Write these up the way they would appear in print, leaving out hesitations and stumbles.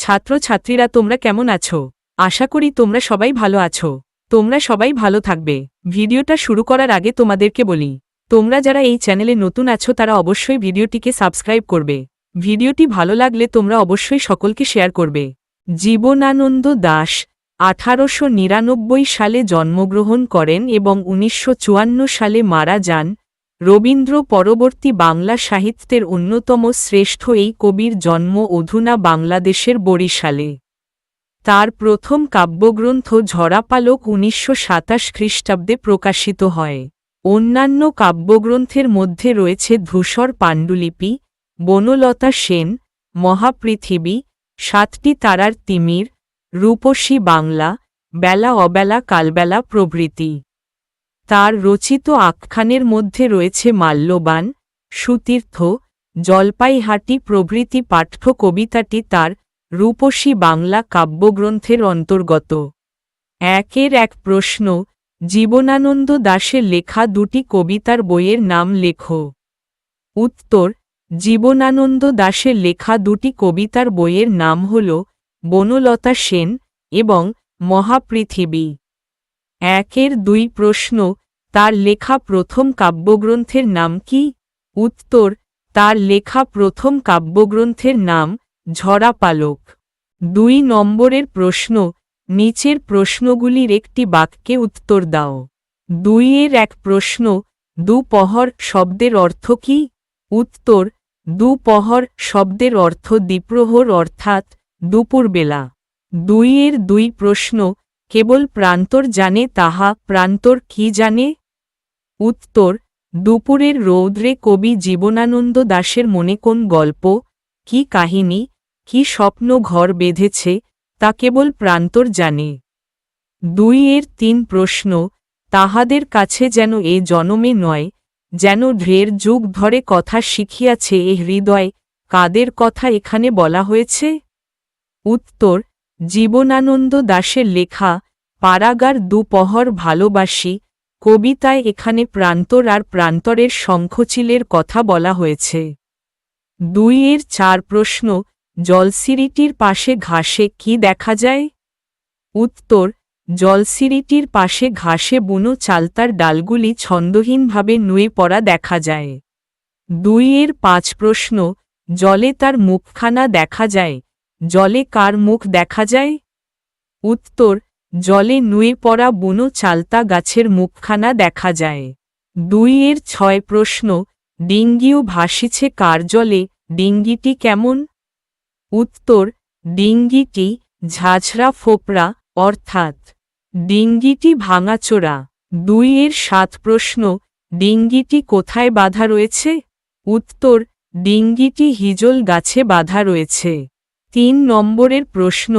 ছাত্রছাত্রীরা তোমরা কেমন আছো? আশা করি তোমরা সবাই ভালো আছো। তোমরা সবাই ভালো থাকবে। ভিডিওটা শুরু করার আগে তোমাদেরকে বলি, তোমরা যারা এই চ্যানেলে নতুন আছো তারা অবশ্যই ভিডিওটিকে সাবস্ক্রাইব করবে। ভিডিওটি ভালো লাগলে তোমরা অবশ্যই সকলকে শেয়ার করবে। জীবনানন্দ দাশ 1899 সালে জন্মগ্রহণ করেন এবং 1954 সালে মারা যান। রবীন্দ্র পরবর্তী বাংলা সাহিত্যের অন্যতম শ্রেষ্ঠ এই কবির জন্ম অধুনা বাংলাদেশের বরিশালে। তার প্রথম কাব্যগ্রন্থ ঝরাপালক 1927 খ্রিস্টাব্দে প্রকাশিত হয়। অন্যান্য কাব্যগ্রন্থের মধ্যে রয়েছে ধূসর পাণ্ডুলিপি, বনলতা সেন, মহাপৃথিবী, সাতটি তারার তিমির, রূপসী বাংলা, বেলা অবেলা কালবেলা প্রভৃতি। তার রচিত আখ্যানের মধ্যে রয়েছে মাল্যবান, সুতীর্থ, জলপাইহাটি প্রভৃতি। পাঠ্য কবিতাটি তার রূপসী বাংলা কাব্যগ্রন্থের অন্তর্গত। একের এক প্রশ্ন, জীবনানন্দ দাশের লেখা দুটি কবিতার বইয়ের নাম লেখো। উত্তর, জীবনানন্দ দাশের লেখা দুটি কবিতার বইয়ের নাম হল বনলতা সেন এবং মহাপৃথিবী। একের দুই প্রশ্ন, তার লেখা প্রথম কাব্যগ্রন্থের নাম কি? উত্তর, তার লেখা প্রথম কাব্যগ্রন্থের নাম ঝরাপালক। 2 নম্বরের প্রশ্ন, নিচের প্রশ্নগুলির একটি বাক্যে উত্তর দাও। 2-এর এক প্রশ্ন, দুপহর শব্দের অর্থ কি? উত্তর, দুপহর শব্দের অর্থ দ্বিপ্রহর অর্থাৎ দুপুরবেলা। 2-এর 2 প্রশ্ন, কেবল প্রান্তর জানে তাহা প্রান্তর কি জানে? উত্তর, দুপুরের রৌদ্রে কবি জীবনানন্দ দাশের মনে কোন গল্প, কি কাহিনী, কি স্বপ্ন ঘর বেঁধেছে তা কেবল প্রান্তর জানে। 2-এর 3 প্রশ্ন, তাহাদের কাছে যেন এ জনমে নয়, যেন ঢের যুগ ধরে কথা শিখিয়াছে এ হৃদয়, কাদের কথা এখানে বলা হয়েছে? উত্তর, জীবনানন্দ দাশের লেখা পারাগার দুপহর ভালোবাসি কবিতায় এখানে প্রান্তর আর প্রান্তরের শঙ্খচিলের কথা বলা হয়েছে। 2-এর 4 প্রশ্ন, জলসিঁড়িটির পাশে ঘাসে কি দেখা যায়? উত্তর, জলসিঁড়িটির পাশে ঘাসে বুনো চালতার ডালগুলি ছন্দহীনভাবে নুয়ে পড়া দেখা যায়। 2-এর 5 প্রশ্ন, জলে তার মুখখানা দেখা যায়, জলে কার মুখ দেখা যায়? উত্তর, জলে নুয়ে পড়া বুনো চালতা গাছের মুখখানা দেখা যায়। 2-এর 6 প্রশ্ন, ডিঙ্গিও ভাসিছে কার জলে, ডিঙ্গিটি কেমন? উত্তর, ডিঙ্গিটি ঝাঝরা ফোপড়া অর্থাৎ ডিঙ্গিটি ভাঙাচোরা। 2-এর 7 প্রশ্ন, ডিঙ্গিটি কোথায় বাঁধা রয়েছে? উত্তর, ডিঙ্গিটি হিজল গাছে বাঁধা রয়েছে। 3 নম্বরের প্রশ্ন,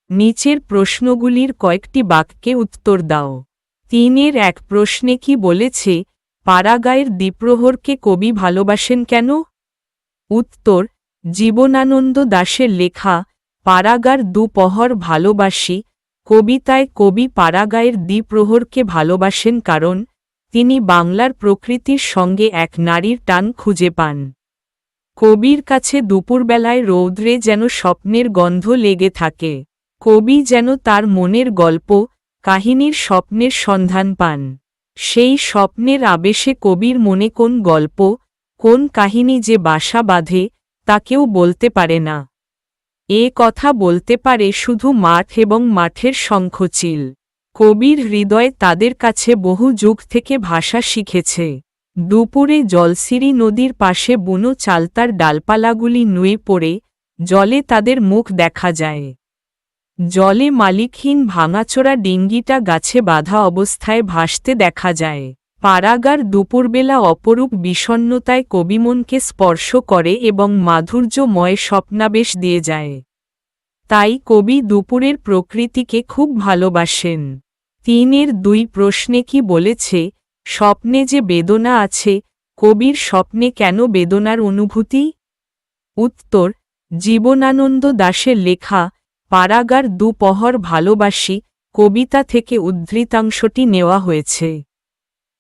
নিচের প্রশ্নগুলির কয়েকটি বাক্যে উত্তর দাও। 3-এর 1 প্রশ্নে কি বলেছে, পারাগায়ের দ্বিপ্রহরকে কবি ভালোবাসেন কেন? উত্তর, জীবনানন্দ দাশের লেখা পারাগার দুপহর ভালোবাসি কবিতায় কবি পারাগায়ের দ্বিপ্রহরকে ভালোবাসেন কারণ তিনি বাংলার প্রকৃতির সঙ্গে এক নারীর টান খুঁজে পান। কবির কাছে দুপুরবেলায় রৌদ্রে যেন স্বপ্নের গন্ধ লেগে থাকে। কবি যেন তার মনের গল্প, কাহিনীর স্বপ্নের সন্ধান পান। সেই স্বপ্নের আবেশে কবির মনে কোন গল্প, কোন কাহিনী যে বাসা বাঁধে তা কেউ বলতে পারে না। এ কথা বলতে পারে শুধু মাঠ এবং মাঠের শঙ্খচিল। কবির হৃদয় তাদের কাছে বহু যুগ থেকে ভাষা শিখেছে। দুপুরে জলসিঁড়ি নদীর পাশে বুনো চালতার ডালপালাগুলি নুয়ে পড়ে জলে তাদের মুখ দেখা যায়। জলে মালিকহীন ভাঙাচোরা ডিঙ্গিটা গাছে বাঁধা অবস্থায় ভাসতে দেখা যায়। পারাগার দুপুরবেলা অপরূপ বিষণ্ণতায় কবিমনকে স্পর্শ করে এবং মাধুর্যময় স্বপ্নাবেশ দিয়ে যায়। তাই কবি দুপুরের প্রকৃতিকে খুব ভালোবাসেন। 3-এর 2 প্রশ্নে কি বলেছে, স্বপ্নে যে বেদনা আছে, কবির স্বপ্নে কেন বেদনার অনুভূতি? উত্তর, জীবনানন্দ দাশের লেখা পারাগার দুপহর ভালোবাসি কবিতা থেকে উদ্ধৃতাংশটি নেওয়া হয়েছে।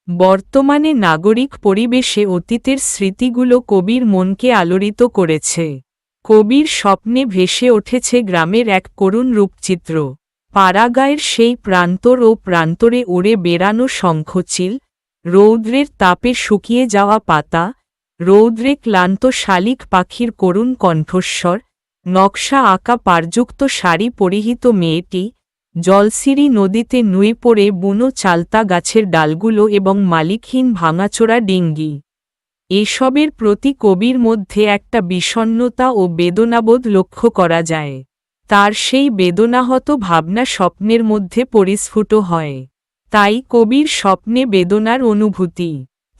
বর্তমানে নাগরিক পরিবেশে অতীতের স্মৃতিগুলো কবির মনকে আলোড়িত করেছে। কবির স্বপ্নে ভেসে উঠেছে গ্রামের এক করুণ রূপচিত্র। পাড়াগাঁয়ের সেই প্রান্তর ও প্রান্তরে উড়ে বেড়ানো শঙ্খচিল, রৌদ্রের তাপে শুকিয়ে যাওয়া পাতা, রৌদ্রে ক্লান্ত শালিক পাখির করুণ কণ্ঠস্বর, নকশা আঁকা পারযুক্ত শাড়ি পরিহিত মেয়েটি, জলসিরি নদীতে নুয়ে পড়ে বুনো চালতা গাছের ডালগুলো এবং মালিকহীন ভাঙাচোরা ডিঙ্গি। এসবের প্রতি কবির মধ্যে একটা বিষণ্ণতা ও বেদনাবোধ লক্ষ্য করা যায়। তার সেই বেদনাহত ভাবনা স্বপ্নের মধ্যে পরিস্ফুট হয়। তাই কবির স্বপ্নে বেদনার অনুভূতি।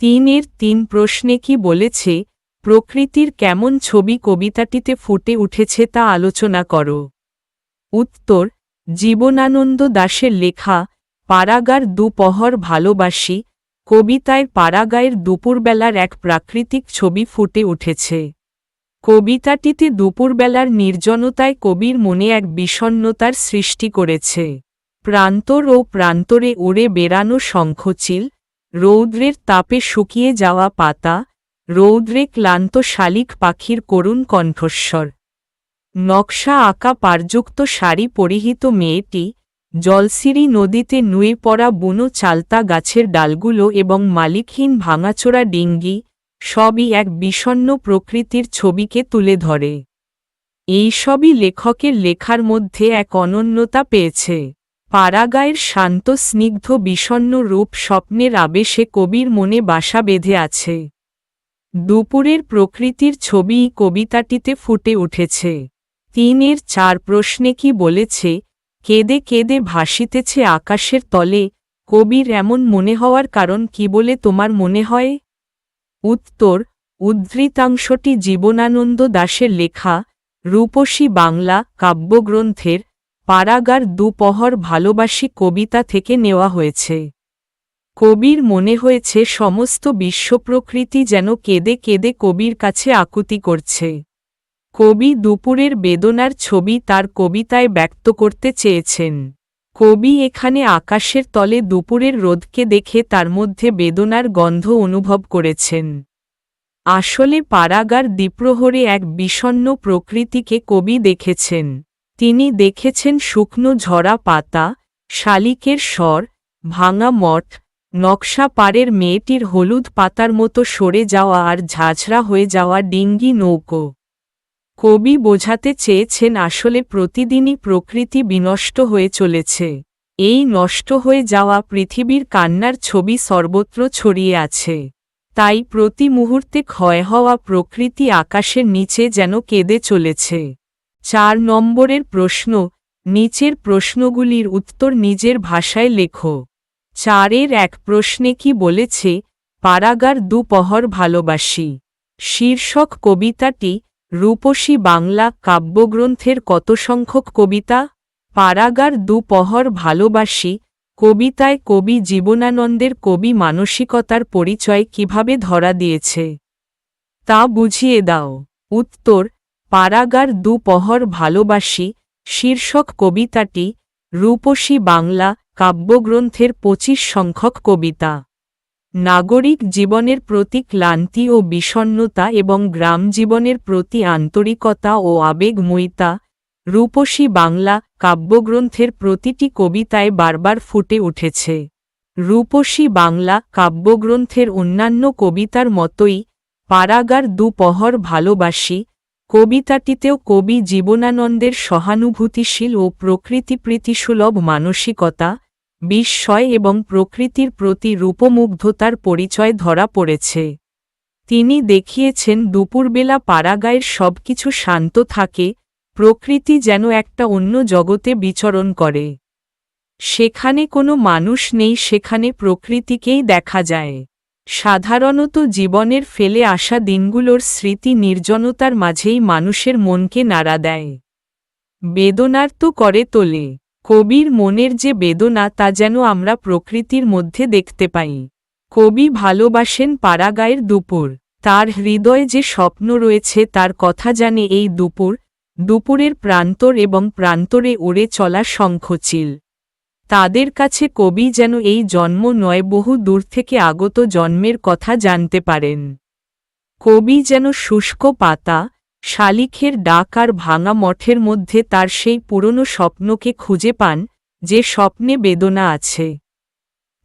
৩ প্রশ্নে কি বলেছে, প্রকৃতির কেমন ছবি কবিতাটিতে ফুটে উঠেছে তা আলোচনা করো। উত্তর, জীবনানন্দ দাশের লেখা পাড়াগার দুপহর ভালোবাসি কবিতায় পাড়াগাঁয়ের দুপুরবেলার এক প্রাকৃতিক ছবি ফুটে উঠেছে। কবিতাটিতে দুপুরবেলার নির্জনতায় কবির মনে এক বিষণ্ণতার সৃষ্টি করেছে। প্রান্তর ও প্রান্তরে উড়ে বেড়ানো শঙ্খচিল, রৌদ্রের তাপে শুকিয়ে যাওয়া পাতা, রৌদ্রে ক্লান্ত শালিক পাখির করুণ কণ্ঠস্বর, নকশা আঁকা পারযুক্ত শাড়ি পরিহিত মেয়েটি, জলসিরি নদীতে নুয়ে পড়া বুনো চালতা গাছের ডালগুলো এবং মালিকহীন ভাঙাচোরা ডিঙ্গি, সবই এক বিষণ্ণ প্রকৃতির ছবিকে তুলে ধরে। এই সবই লেখকের লেখার মধ্যে এক অনন্যতা পেয়েছে। পাড়াগাঁয়ের শান্ত স্নিগ্ধ বিষণ্ণ রূপ স্বপ্নের আবেশে কবির মনে বাসা বেঁধে আছে। দুপুরের প্রকৃতির ছবিই কবিতাটিতে ফুটে উঠেছে। ৩ প্রশ্নে কি বলেছে, কেঁদে কেঁদে ভাসিতেছে আকাশের তলে, কবির এমন মনে হওয়ার কারণ কি বলে তোমার মনে হয়? উত্তর, উদ্ধৃতাংশটি জীবনানন্দ দাশের লেখা রূপসী বাংলা কাব্যগ্রন্থের পাড়াগার দুপহর ভালোবাসি কবিতা থেকে নেওয়া হয়েছে। কবির মনে হয়েছে সমস্ত বিশ্বপ্রকৃতি যেন কেঁদে কেঁদে কবির কাছে আকুতি করছে। কবি দুপুরের বেদনার ছবি তার কবিতায় ব্যক্ত করতে চেয়েছেন। কবি এখানে আকাশের তলে দুপুরের রোদকে দেখে তার মধ্যে বেদনার গন্ধ অনুভব করেছেন। আসলে পাড়াগার দ্বিপ্রহরে এক বিষণ্ণ প্রকৃতিকে কবি দেখেছেন। তিনি দেখেছেন শুকনো ঝরা পাতা, শালিকের স্বর, ভাঙা মঠ, নকশা পাড়ের মেয়েটির হলুদ পাতার মতো সরে যাওয়া আর ঝাঁঝরা হয়ে যাওয়া ডিঙ্গি নৌকো। কবি বোঝাতে চেয়েছেন আসলে প্রতিদিনই প্রকৃতি বিনষ্ট হয়ে চলেছে। এই নষ্ট হয়ে যাওয়া পৃথিবীর কান্নার ছবি সর্বত্র ছড়িয়ে আছে। তাই প্রতি মুহূর্তে ক্ষয় হওয়া প্রকৃতি আকাশের নিচে যেন কেঁদে চলেছে। ৪ নম্বরের প্রশ্ন, নিচের প্রশ্নগুলির উত্তর নিজের ভাষায় লেখো। ৪ প্রশ্নে কি বলেছে, পাড়াগার দুপহর ভালোবাসি শীর্ষক কবিতাটি রূপসী বাংলা কাব্যগ্রন্থের কত সংখ্যক কবিতা? পাড়াগার দুপহর ভালোবাসি কবিতায় কবি জীবনানন্দের কবি মানসিকতার পরিচয় কিভাবে ধরা দিয়েছে তা বুঝিয়ে দাও। উত্তর, পাড়াগার দুপহর ভালোবাসি শীর্ষক কবিতাটি রূপসী বাংলা কাব্যগ্রন্থের ২৫ সংখ্যক কবিতা। নাগরিক জীবনের প্রতি ক্লান্তি ও বিষণ্ণতা এবং গ্রাম জীবনের প্রতি আন্তরিকতা ও আবেগময়িতা রূপসী বাংলা কাব্যগ্রন্থের প্রতিটি কবিতায় বারবার ফুটে উঠেছে। রূপসী বাংলা কাব্যগ্রন্থের অন্যান্য কবিতার মতোই পাড়াগার দুপহর ভালোবাসি কবিতাটিতেও কবি জীবনানন্দের সহানুভূতিশীল ও প্রকৃতিপ্রীতিসুলভ মানসিকতা, বিস্ময় এবং প্রকৃতির প্রতি রূপমুগ্ধতার পরিচয় ধরা পড়েছে। তিনি দেখিয়েছেন দুপুরবেলা পাড়াগাঁয়ের সবকিছু শান্ত থাকে, প্রকৃতি যেন একটা অন্য জগতে বিচরণ করে। সেখানে কোনো মানুষ নেই, সেখানে প্রকৃতিকেই দেখা যায়। সাধারণত জীবনের ফেলে আসা দিনগুলোর স্মৃতি নির্জনতার মাঝেই মানুষের মনকে নাড়া দেয়, বেদনার্ত করে তোলে। কবির মনের যে বেদনা তা যেন আমরা প্রকৃতির মধ্যে দেখতে পাই। কবি ভালোবাসেন পাড়াগাঁয়ের দুপুর। তার হৃদয়ে যে স্বপ্ন রয়েছে তার কথা জানে এই দুপুর, দুপুরের প্রান্তর এবং প্রান্তরে উড়ে চলা শঙ্খচিল। তাদের কাছে কবি যেন এই জন্ম নয় বহু দূর থেকে আগত জন্মের কথা জানতে পারেন। কবি যেন শুষ্ক পাতা, শালিখের ডাক আর ভাঙা মঠের মধ্যে তার সেই পুরনো স্বপ্নকে খুঁজে পান, যে স্বপ্নে বেদনা আছে।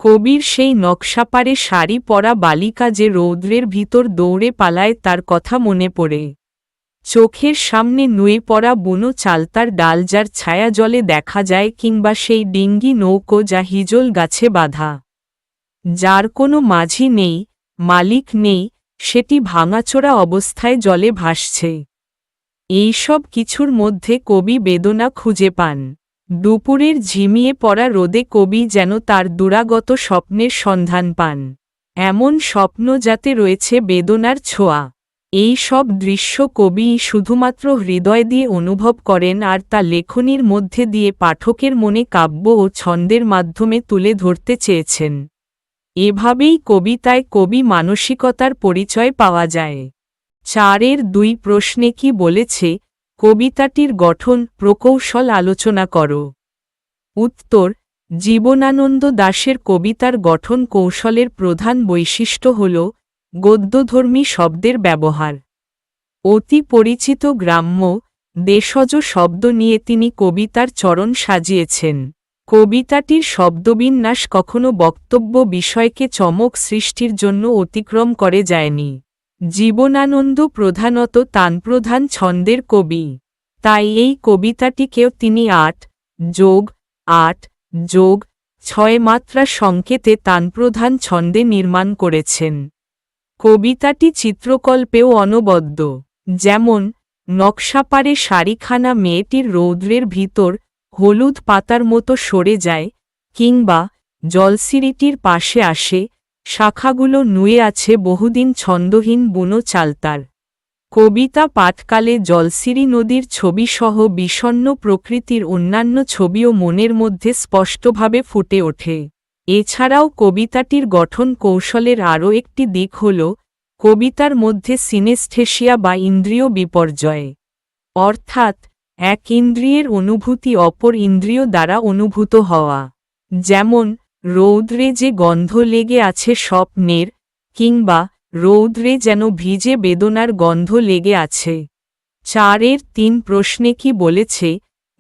কবির সেই নকশাপাড়ে শাড়ি পরা বালিকা যে রৌদ্রের ভিতর দৌড়ে পালায় তার কথা মনে পড়ে। চোখের সামনে নুয়ে পড়া বুনো চালতার ডাল যার ছায়া জলে দেখা যায়, কিংবা সেই ডিঙ্গি নৌকো যা হিজল গাছে বাঁধা, যার কোনো মাঝি নেই, মালিক নেই, সেটি ভাঙাচোরা অবস্থায় জলে ভাসছে। এইসব কিছুর মধ্যে কবি বেদনা খুঁজে পান। দুপুরের ঝিমিয়ে পড়া রোদে কবি যেন তার দুরাগত স্বপ্নের সন্ধান পান, এমন স্বপ্ন যাতে রয়েছে বেদনার ছোঁয়া। এই সব দৃশ্য কবি শুধুমাত্র হৃদয় দিয়ে অনুভব করেন, আর তা লেখনীর মধ্যে দিয়ে পাঠকের মনে কাব্য ও ছন্দের মাধ্যমে তুলে ধরতে চেয়েছেন। এভাবেই কবিতায় কবি মানসিকতার পরিচয় পাওয়া যায়। 4-2 প্রশ্নে কি বলেছে, কবিতাটির গঠন প্রকৌশল আলোচনা করো। উত্তর: জীবনানন্দ দাশের কবিতার গঠন কৌশলের প্রধান বৈশিষ্ট্য হল গদ্যধর্মী শব্দের ব্যবহার। অতি পরিচিত গ্রাম্য, দেশজ শব্দ নিয়ে তিনি কবিতার চরণ সাজিয়েছেন। কবিতাটির শব্দবিন্যাস কখনো বক্তব্য বিষয়কে চমক সৃষ্টির জন্য অতিক্রম করে যায়নি। জীবনানন্দ প্রধানত তানপ্রধান ছন্দের কবি, তাই এই কবিতাটিকেও তিনি 8+8+6 মাত্রা সংকেতে তানপ্রধান ছন্দে নির্মাণ করেছেন। কবিতাটি চিত্রকল্পেও অনবদ্য, যেমন নকশাপাড়ে শাড়িখানা মেয়েটির রৌদ্রের ভিতর হলুদ পাতার মতো সরে যায়, কিংবা জলসিঁড়িটির পাশে আসে, শাখাগুলো নুয়ে আছে বহুদিন ছন্দহীন বুনো চালতার। কবিতা পাঠকালে জলসিঁড়ি নদীর ছবিসহ বিষণ্ণ প্রকৃতির অন্যান্য ছবিও মনের মধ্যে স্পষ্টভাবে ফুটে ওঠে। এছাড়াও কবিতাটির গঠন কৌশলের আরও একটি দিক হল কবিতার মধ্যে সিনেস্থেশিয়া বা ইন্দ্রিয় বিপর্যয়, অর্থাৎ এক ইন্দ্রিয়ের অনুভূতি অপর ইন্দ্রিয় দ্বারা অনুভূত হওয়া। যেমন রৌদ্রে যে গন্ধ লেগে আছে স্বপ্নের, কিংবা রৌদ্রে যেন ভিজে বেদনার গন্ধ লেগে আছে। 4-3 প্রশ্নে কি বলেছে,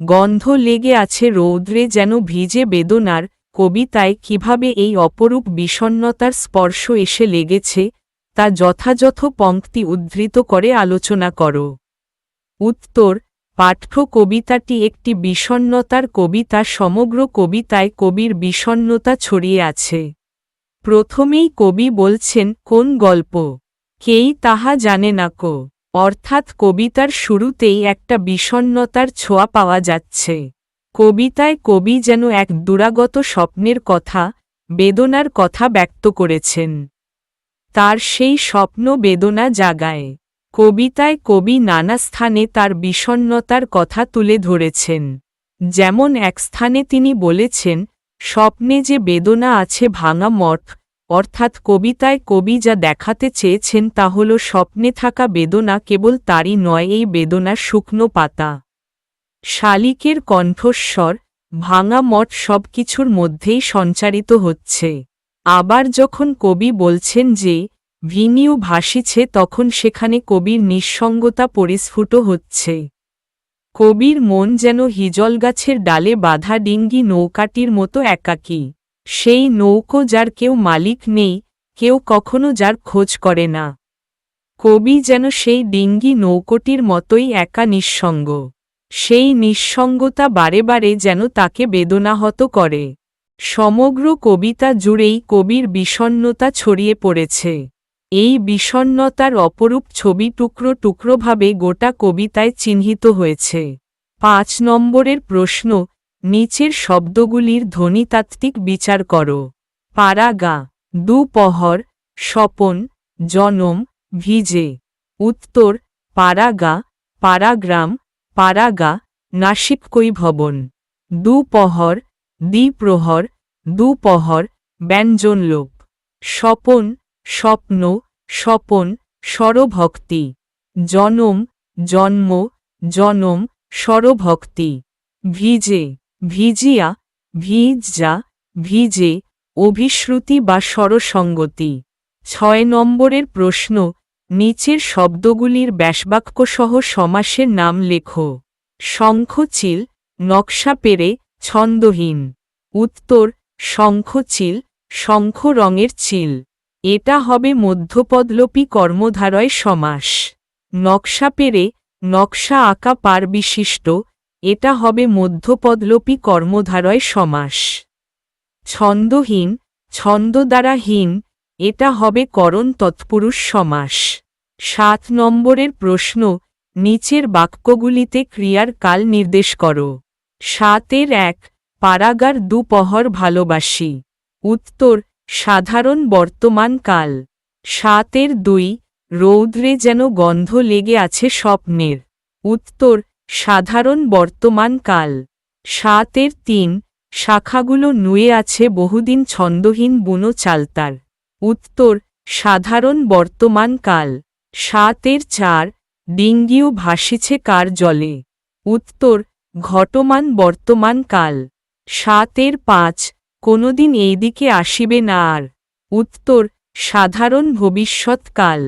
গন্ধ লেগে আছে রৌদ্রে যেন ভিজে বেদনার, কবিতায় কিভাবে এই অপরূপ বিষণ্ণতার স্পর্শ এসে লেগেছে, তা যথাযথ পংক্তি উদ্ধৃত করে আলোচনা করো। উত্তর: পাঠ্য কবিতাটি একটি বিষণ্ণতার কবিতা। সমগ্র কবিতায় কবির বিষণ্ণতা ছড়িয়ে আছে। প্রথমেই কবি বলছেন, কোন গল্প কেই তাহা জানে না কো, অর্থাৎ কবিতার শুরুতেই একটা বিষণ্ণতার ছোঁয়া পাওয়া যাচ্ছে। কবিতায় কবি যেন এক দুরাগত স্বপ্নের কথা, বেদনার কথা ব্যক্ত করেছেন। তার সেই স্বপ্ন বেদনা জাগায়। কবিতায় কবি নানা স্থানে তার বিষণ্ণতার কথা তুলে ধরেছেন। যেমন এক স্থানে তিনি বলেছেন, স্বপ্নে যে বেদনা আছে ভাঙা মঠ, অর্থাৎ কবিতায় কবি যা দেখাতে চেয়েছেন তা হল স্বপ্নে থাকা বেদনা কেবল তারই নয়, এই বেদনার শুকনো পাতা, শালিকের কণ্ঠস্বর, ভাঙা মঠ সবকিছুর মধ্যেই সঞ্চারিত হচ্ছে। আবার যখন কবি বলছেন যে ভিনিউ ভাসিছে, তখন সেখানে কবির নিঃসঙ্গতা পরিস্ফুট হচ্ছে। কবির মন যেন হিজলগাছের ডালে বাঁধা ডিঙ্গি নৌকাটির মতো একাকী। সেই নৌকো যার কেউ মালিক নেই, কেউ কখনো যার খোঁজ করে না। কবি যেন সেই ডিঙ্গি নৌকোটির মতোই একা নিঃসঙ্গ। সেই নিঃসঙ্গতা বারে বারে যেন তাকে বেদনাহত করে। সমগ্র কবিতা জুড়েই কবির বিষণ্ণতা ছড়িয়ে পড়েছে। এই বিষণ্ণতার অপরূপ ছবি টুকরো টুকরোভাবে গোটা কবিতায় চিহ্নিত হয়েছে। 5 নম্বরের প্রশ্ন, নিচের শব্দগুলির ধ্বনিতাত্ত্বিক বিচার করো। পাড়াগা, দুপহর, স্বপন, জনম, ভিজে। উত্তর: পাড়াগা, পাড়াগ্রাম, পাড়াগা, নাসিককই ভবন। দুপহর, দ্বিপ্রহর, দুপহর, ব্যঞ্জনলোপ। স্বপন, স্বপ্ন, স্বপন, স্বরভক্তি। জনম, জন্ম, জনম, স্বরভক্তি। ভিজে, ভিজিয়া, ভিজা, ভিজে, অভিশ্রুতি বা স্বরসঙ্গতি। 6 নম্বরের প্রশ্ন, নিচের শব্দগুলির ব্যাসবাক্যসহ সমাসের নাম লেখো। শঙ্খচিল, নকশা পেরে, ছন্দহীন। উত্তর, শঙ্খচিল, শঙ্খ রঙের চিল। এটা হবে মধ্যপদলোপী কর্মধারয় সমাস। নকশা পেরে, নকশা আঁকা পার বিশিষ্ট, এটা হবে মধ্যপদলোপী কর্মধারয় সমাস। ছন্দহীন, ছন্দ দ্বারা হীন, এটা হবে করণ তৎপুরুষ সমাস। 7 নম্বরের প্রশ্ন, নিচের বাক্যগুলিতে ক্রিয়ার কাল নির্দেশ করো। 7-1, পারাগার দুপহর ভালোবাসি। উত্তর, সাধারণ বর্তমান কাল। 7-2, রৌদ্রে যেন গন্ধ লেগে আছে স্বপ্নের। উত্তর, সাধারণ বর্তমান কাল। 7-3, শাখাগুলো নুয়ে আছে বহুদিন ছন্দহীন বুনো চালতার। উত্তর, সাধারণ বর্তমান কাল। 7-4, ডিঙ্গিও ভাসিছে কার জলে। উত্তর, ঘটমান বর্তমান কাল। 7-5, কোনোদিন এইদিকে আসিবে না আর। উত্তর, সাধারণ ভবিষ্যৎ কাল।